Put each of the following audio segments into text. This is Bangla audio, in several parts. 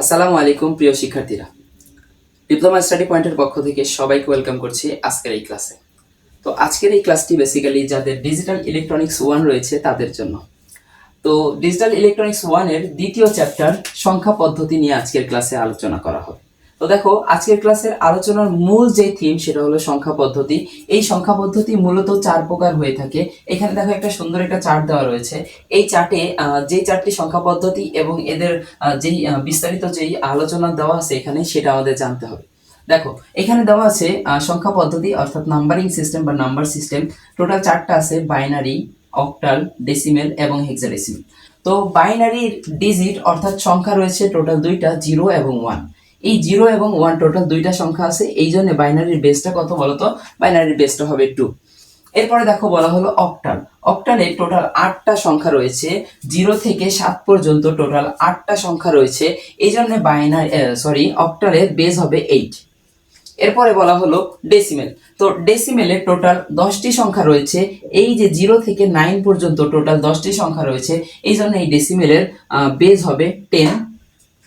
আসসালামু আলাইকুম প্রিয় শিক্ষার্থীরা, ডিপ্লোমা স্টাডি পয়েন্টের পক্ষ থেকে সবাইকে ওয়েলকাম করছি আজকের এই ক্লাসে। তো আজকের এই ক্লাসটি বেসিক্যালি যাদের ডিজিটাল ইলেকট্রনিক্স 1 রয়েছে তাদের জন্য। তো ডিজিটাল ইলেকট্রনিক্স 1 এর দ্বিতীয় চ্যাপ্টার সংখ্যা পদ্ধতি নিয়ে আজকের ক্লাসে আলোচনা করা হবে। তো দেখো, আজকের ক্লাসের আলোচনার মূল যে থিম সেটা হলো সংখ্যা পদ্ধতি। এই সংখ্যা পদ্ধতি মূলত 4 প্রকার হয়ে থাকে। এখানে দেখো একটা সুন্দর একটা চার্ট দেওয়া রয়েছে। এই চার্টে যে 4টি সংখ্যা পদ্ধতি এবং এদের যেই বিস্তারিত যেই আলোচনা দেওয়া আছে এখানে সেটা আমাদের জানতে হবে। দেখো, এখানে দেওয়া আছে সংখ্যা পদ্ধতি অর্থাৎ নাম্বারিং সিস্টেম বা নাম্বার সিস্টেম। টোটাল 4টা আছে: বাইনারি, অক্টাল, ডেসিমেল এবং হেক্সাডেসিমেল। তো বাইনারির ডিজিট অর্থাৎ সংখ্যা রয়েছে টোটাল 2টা, 0 এবং 1। এই 0 এবং 1 টোটাল 2টা সংখ্যা আছে, এই জন্য বাইনারির বেসটা কত বলতো? বাইনারির বেসটা হবে 2। এরপরে দেখো বলা হলো অক্টাল। অক্টালে টোটাল 8টা সংখ্যা রয়েছে, 0 থেকে 7 পর্যন্ত টোটাল 8টা সংখ্যা রয়েছে, এই জন্য অক্টালের বেস হবে 8। এরপরে বলা হলো ডেসিমেল। তো ডেসিমেলে টোটাল 10টি সংখ্যা রয়েছে, এই যে 0 থেকে 9 পর্যন্ত টোটাল 10টি সংখ্যা রয়েছে, এই জন্য এই ডেসিমেলের বেস হবে 10।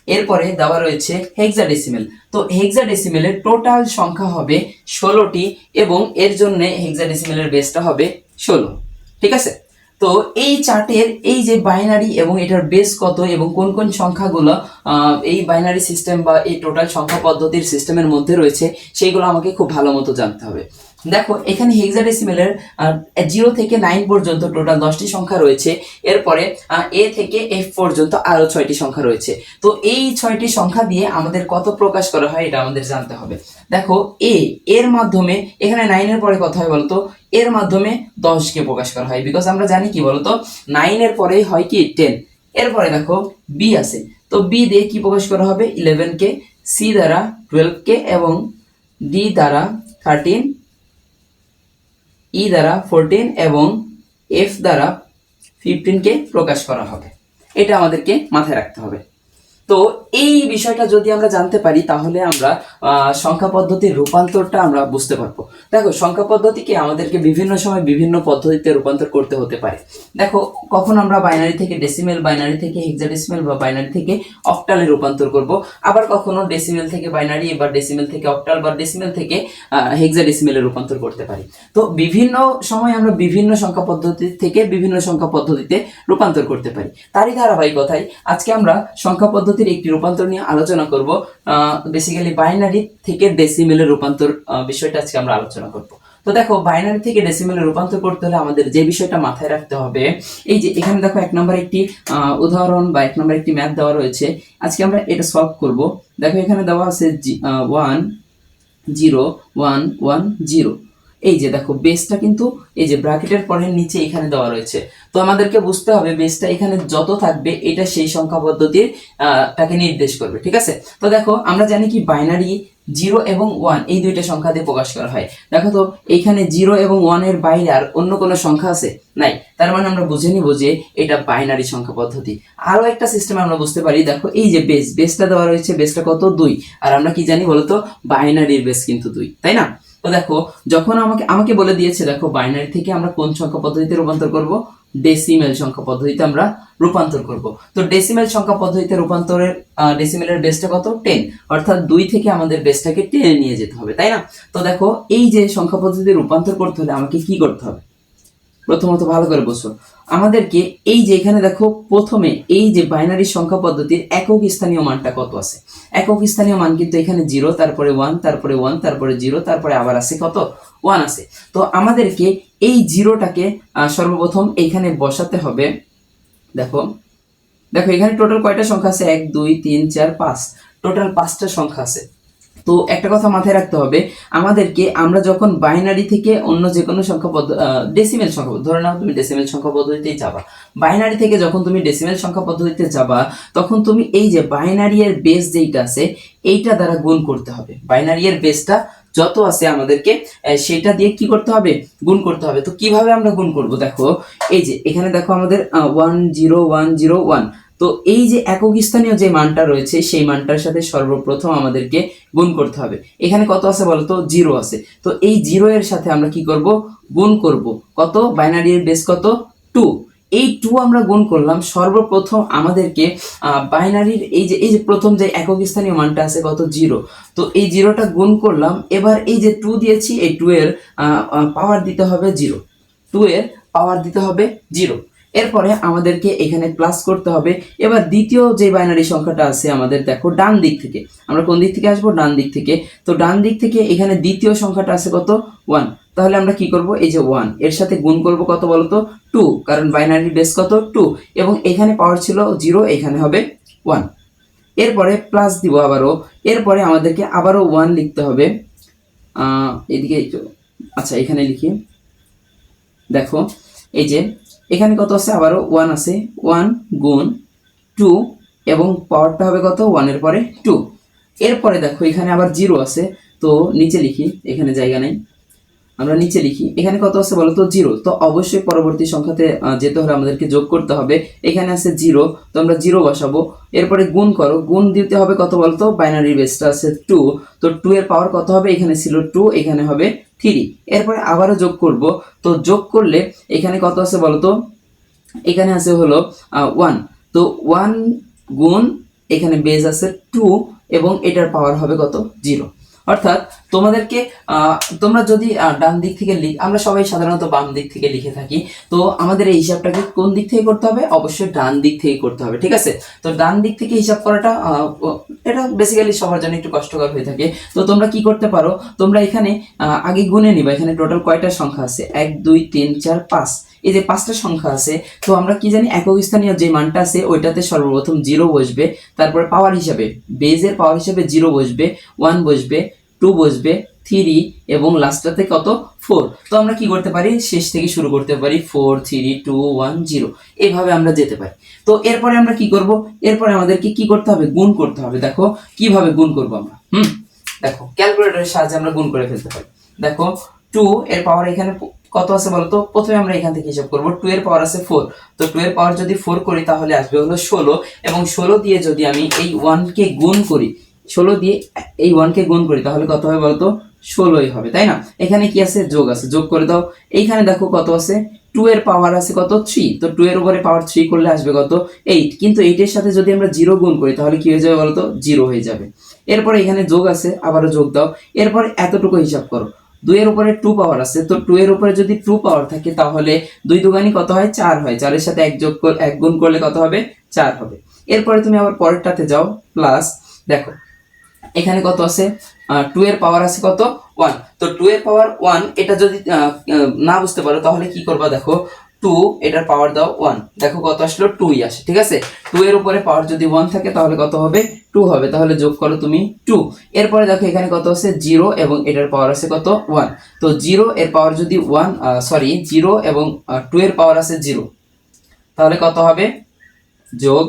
এরপরে দেওয়া রয়েছে হেক্সাডেসিমেল। তো হেক্সাডেসিমেলের টোটাল সংখ্যা হবে 16টি এবং এর জন্য হেক্সাডেসিমেলের বেসটা হবে 16। ঠিক আছে? তো এই চার্টের এই যে বাইনারি এবং এটার বেস কত এবং কোন কোন সংখ্যাগুলো এই বাইনারি সিস্টেম বা এই টোটাল সংখ্যা পদ্ধতির সিস্টেমের মধ্যে রয়েছে সেইগুলো আমাকে খুব ভালো মতো জানতে হবে। দেখো, এখানে হেক্সাডেসিমেলের 0 থেকে 9 পর্যন্ত টোটাল 10টি সংখ্যা রয়েছে। এরপরে এ থেকে এফ পর্যন্ত আরো 6টি সংখ্যা রয়েছে। তো এই 6টি সংখ্যা দিয়ে আমাদের কত প্রকাশ করা হয় এটা আমাদের জানতে হবে। দেখো, এর মাধ্যমে এখানে 9 এর পরে কত হয় বলতো? এর মাধ্যমে 10কে প্রকাশ করা হয়, বিকজ আমরা জানি কি বলতো, 9 এর পরে হয় কি 10। এরপরে দেখো বি আছে, তো বি দিয়ে কি প্রকাশ করা হবে? 11কে, সি দ্বারা 12কে এবং ডি দ্বারা 13, ই দ্বারা 14 এবং এফ দ্বারা 15কে প্রকাশ করা হবে। এটা আমাদেরকে মাথায় রাখতে হবে। তো এই বিষয়টা যদি আমরা জানতে পারি তাহলে আমরা সংখ্যা পদ্ধতির রূপান্তরটা আমরা বুঝতে পারবো। দেখো, সংখ্যা পদ্ধতিকে আমাদেরকে বিভিন্ন সময় বিভিন্ন পদ্ধতিতে রূপান্তর করতে হতে পারে। দেখো, কখন আমরা বাইনারি থেকে ডেসিমেল, বাইনারি থেকে হেক্সাডেসিমেল বা বাইনারি থেকে অক্টালে রূপান্তর করব, আবার কখনো ডেসিমেল থেকে বাইনারি বা ডেসিমেল থেকে অক্টাল বা ডেসিমেল থেকে হেক্সাডেসিমেলে রূপান্তর করতে পারি। তো বিভিন্ন সময় আমরা বিভিন্ন সংখ্যা পদ্ধতি থেকে বিভিন্ন সংখ্যা পদ্ধতিতে রূপান্তর করতে পারি। তারই ধারাবাহিকতায় আজকে আমরা সংখ্যা পদ্ধতির একটি রূপান্তর নিয়ে আলোচনা করব। বেসিক্যালি বাইনারি থেকে ডেসিমেলের রূপান্তর বিষয়টা আজকে আমরা আলোচনা করব। তো দেখো, বাইনারি থেকে ডেসিমেলে রূপান্তর করতে হলে আমাদের যে বিষয়টা মাথায় রাখতে হবে, এই যে এখানে দেখো 1 নম্বর একটি উদাহরণ বা 1 নম্বর একটি ম্যাথ দেওয়া রয়েছে। আজকে আমরা এটা সলভ করব। দেখো, এখানে দেওয়া আছে 1 0 1 1 0। এই যে দেখো, বেসটা কিন্তু এই যে ব্র্যাকেটের পরে নিচে এখানে দেওয়া রয়েছে। তো আমাদেরকে বুঝতে হবে বেসটা এখানে যত থাকবে এটা সেই সংখ্যা পদ্ধতির তাকে নির্দেশ করবে। ঠিক আছে? তো দেখো, আমরা জানি কি বাইনারি 0 এবং 1 এই দুইটা সংখ্যা দিয়ে প্রকাশ করা হয়। দেখো তো, এইখানে 0 এবং 1 এর বাইরে আর অন্য কোনো সংখ্যা আছে? নাই। তার মানে আমরা বুঝে নিব যে এটা বাইনারি সংখ্যা পদ্ধতি। আরো একটা সিস্টেম আমরা বুঝতে পারি। দেখো, এই যে বেসটা দেওয়া রয়েছে, বেসটা কত? 2। আর আমরা কি জানি বলতো? বাইনারির বেস কিন্তু 2, তাই না? তো দেখো, যখন আমাকে বলে দিয়েছে, দেখো বাইনারি থেকে আমরা কোন সংখ্যা পদ্ধতিতে রূপান্তর করব? ডেসিমেল সংখ্যা পদ্ধতিতে আমরা রূপান্তর করব। তো ডেসিমেল সংখ্যা পদ্ধতিতে রূপান্তরের ডেসিমেলের বেসটা কত? 10। অর্থাৎ 2 থেকে আমাদের বেসটাকে 10 নিয়ে যেতে হবে, তাই না? তো দেখো, এই যে সংখ্যা পদ্ধতিতে রূপান্তর করতে হলে আমাকে কি করতে হবে? প্রথমত ভালো করে বসো, আমাদেরকে এই যে এখানে দেখো প্রথমে এই যে বাইনারি সংখ্যা পদ্ধতির একক স্থানীয় মানটা কত আছে? একক স্থানীয় মান কিন্তু এখানে 0, তারপরে 1, তারপরে 1, তারপরে 0, তারপরে আবার আছে কত? 1 আছে। তো আমাদেরকে এই 0টাকে সর্বপ্রথম এইখানে বসাতে হবে। দেখো দেখো এখানে টোটাল কয়টা সংখ্যা আছে? 1 2 3 4 5, টোটাল 5টা সংখ্যা আছে। তো একটা কথা মাথায় রাখতে হবে, আমাদেরকে আমরা যখন বাইনারি থেকে অন্য যে কোনো সংখ্যা ডেসিমেল সংখ্যা, ধরে নাও তুমি ডেসিমেল সংখ্যা পদ্ধতিতেই যাবা, বাইনারি থেকে যখন তুমি ডেসিমেল সংখ্যা পদ্ধতিতে যাবা তখন তুমি এই যে বাইনারি এর বেস যেইটা আছে এইটা দ্বারা গুণ করতে হবে। বাইনারি এর বেসটা যত আছে আমাদেরকে সেটা দিয়ে কি করতে হবে? গুণ করতে হবে। তো কিভাবে আমরা গুণ করব? দেখো, এই যে এখানে দেখো আমাদের 1 0 1 0 1। তো এই যে একক স্থানীয় যে মানটা রয়েছে সেই মানটার সাথে সর্বপ্রথম আমাদেরকে গুণ করতে হবে। এখানে কত আছে বলতো? 0 আছে। তো এই 0 এর সাথে আমরা কি করব? গুণ করব। কত? বাইনারি এর বেস কত? 2। এই 2 আমরা গুণ করলাম, সর্বপ্রথম আমাদেরকে বাইনারির এই যে প্রথম যে একক স্থানীয় মানটা আছে কত 0, তো এই 0টা গুণ করলাম। এবার এই যে 2 দিয়েছি, এই 2 এর পাওয়ার দিতে হবে 0, 2 এর পাওয়ার দিতে হবে 0। এরপরে আমাদেরকে এখানে প্লাস করতে হবে। এবার দ্বিতীয় যে বাইনারি সংখ্যাটা আছে আমাদের, দেখো ডান দিক থেকে, আমরা কোন দিক থেকে আসবো, ডান দিক থেকে। তো ডান দিক থেকে এখানে দ্বিতীয় সংখ্যাটা আছে কত 1, তাহলে আমরা কি করব, এই যে 1 এর সাথে গুণ করব কত বলতো 2, কারণ বাইনারি বেস কত 2, এবং এখানে পাওয়ার ছিল 0, এখানে হবে 1। এরপরে প্লাস দিব আবারও, এরপরে আমাদেরকে আবারও 1 লিখতে হবে। এদিকে আচ্ছা এখানে লিখি, দেখো এই যে এখানে কত আছে, আবারও 1 আছে, 1 গুণ 2 এবং পাওয়ারটা হবে কত 1 এর পরে 2। এরপরে দেখো এখানে আবার 0 আছে, তো নিচে লিখি, এখানে জায়গা নেই, আমরা নিচে লিখি। এখানে কত আছে বলো তো 0, তো অবশ্যই পরবর্তী সংখ্যাতে যেতে হলে আমাদেরকে যোগ করতে হবে। এখানে আছে 0, তো আমরা 0 বসাবো। এরপরে গুণ করো, গুণ দিতে হবে কত বলতো, বাইনারি বেসটা আছে 2, তো 2 এর পাওয়ার কত হবে, এখানে ছিল 2, এখানে হবে 3। এরপরে আবারও যোগ করব, তো যোগ করলে এখানে কত আছে বলতো, এখানে আছে হলো 1, তো 1 গুণ এখানে বেস আছে 2 এবং এটার পাওয়ার হবে কত 0। অর্থাৎ তোমাদেরকে তোমরা যদি ডান দিক থেকে আমরা সবাই সাধারণত বাম দিক থেকে লিখে থাকি, তো আমাদের এই হিসাবটাকে কোন দিক থেকে করতে হবে, অবশ্যই ডান দিক থেকে করতে হবে, ঠিক আছে। তো ডান দিক থেকে হিসাব করাটা এটা বেসিক্যালি সবার জন্য একটু কষ্টকর হয়ে থাকে। তো তোমরা কি করতে পারো, তোমরা এখানে আগে গুনে নিবা, এখানে টোটাল কয়টা সংখ্যা আছে, 1 2 3 4 5, এই যে 5টা সংখ্যা আছে। তো আমরা কি জানি, একক স্থানীয় যে মানটা আছে ওইটাতে সর্বপ্রথম 0 বসবে, তারপরে পাওয়ার হিসাবে বেজের পাওয়ার হিসাবে 0 বসবে, 1 বসবে, 2 বসবে, 3 এবং লাস্টটাতে কত 4। তো আমরা কি করতে পারি, শেষ থেকে শুরু করতে পারি, 4 3 2 1 0, এইভাবে আমরা যেতে পারি। তো এরপরে আমরা কি করব, এরপরে আমাদেরকে কি করতে হবে, গুণ করতে হবে। দেখো কিভাবে গুণ করব আমরা, দেখো ক্যালকুলেটরের সাহায্যে আমরা গুণ করে ফেলতে পারি। দেখো 2 এর পাওয়ার এখানে কত আছে বলতো, প্রথমে আমরা এখান থেকে হিসাব করব, 2 এর পাওয়ার আছে 4, তো 2 এর পাওয়ার যদি 4 করি তাহলে আসবে হলো 16, এবং 16 দিয়ে যদি আমি এই 1 কে গুণ করি, 16 দিয়ে এই 1 কে গুণ করি তাহলে কত হবে বলতো, 16ই হবে, তাই না। এখানে কি আছে, যোগ আছে, যোগ করে দাও। এইখানে দেখো কত আছে, 2 এর পাওয়ার আছে কত 3, তো 2 এর উপরে পাওয়ার 3 করলে আসবে কত 8, কিন্তু 8 এর সাথে যদি আমরা 0 গুণ করি তাহলে কি হয়ে যাবে বলতো, 0 হয়ে যাবে। এরপরে এখানে যোগ আছে, আবারও যোগ দাও। এরপরে এতটুকু হিসাব করো, 2 এর উপরে 2 পাওয়ার আছে, তো 2 এর উপরে যদি 2 পাওয়ার থাকে তাহলে 2 দুগানি কত হয়, 4 হয়, 4 এর সাথে 1 গুণ করলে কত হবে, 4 হবে। এরপরে তুমি আবার পরেরটাতে যাও, প্লাস, দেখো এখানে কত আছে, 2 এর পাওয়ার আছে কত 1, তো 2 এর পাওয়ার 1, এটা যদি না বুঝতে পারো তাহলে কি করবা, দেখো 2 এটার পাওয়ার দাও 1, দেখো কত আসলো 2ই আসে, ঠিক আছে। 2 এর উপরে পাওয়ার যদি 1 থাকে তাহলে কত হবে, 2 হবে, তাহলে যোগ করো তুমি 2। এরপরে দেখো এখানে কত আছে 0 এবং এটার পাওয়ার আছে কত 1, তো 0 এর পাওয়ার যদি 0 এবং 2 এর পাওয়ার আছে 0, তাহলে কত হবে, যোগ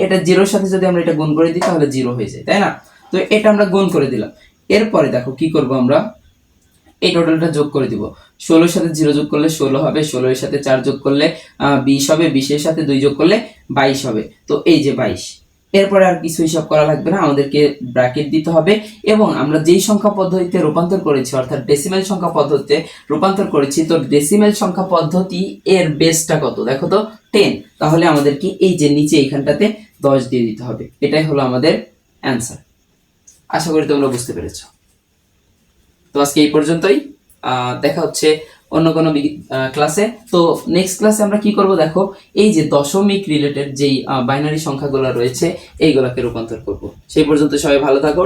এটা 0 এর সাথে যদি আমরা এটা গুণ করে দিই তাহলে 0 হয়ে যায়, তাই না। তো এটা আমরা গুণ করে দিলাম। এরপরে দেখো কি করব, আমরা এই টোটালটা যোগ করে দিব। 16 এর সাথে 0 যোগ করলে 16 হবে, 16 এর সাথে 4 যোগ করলে 20 হবে, 20 এর সাথে 2 যোগ করলে 22 হবে, তো এই যে 22। এরপরে আর কিছু হিসাব করা লাগবে না, আমাদেরকে ব্র্যাকেট দিতে হবে। এবং আমরা যেই সংখ্যা পদ্ধতিতে রূপান্তর করেছি, অর্থাৎ ডেসিমেল সংখ্যা পদ্ধতিতে রূপান্তর করেছি, তো ডেসিমেল সংখ্যা পদ্ধতি এর বেসটা কত, দেখো তো 10, তাহলে আমাদেরকে এই যে নিচে এইখানটাতে 10 দিয়ে দিতে হবে। এটাই হলো আমাদের অ্যান্সার। আশা করি তোমরা বুঝতে পেরেছো। তো আজকে এই পর্যন্তই, দেখা হচ্ছে অন্য কোনো ক্লাসে। তো নেক্সট ক্লাসে আমরা কি করব, দেখো এই যে দশমিক রিলেটেড যেই বাইনারি সংখ্যাগুলো রয়েছে এইগুলোকে রূপান্তর করব। সেই পর্যন্ত সবাই ভালো থাকো।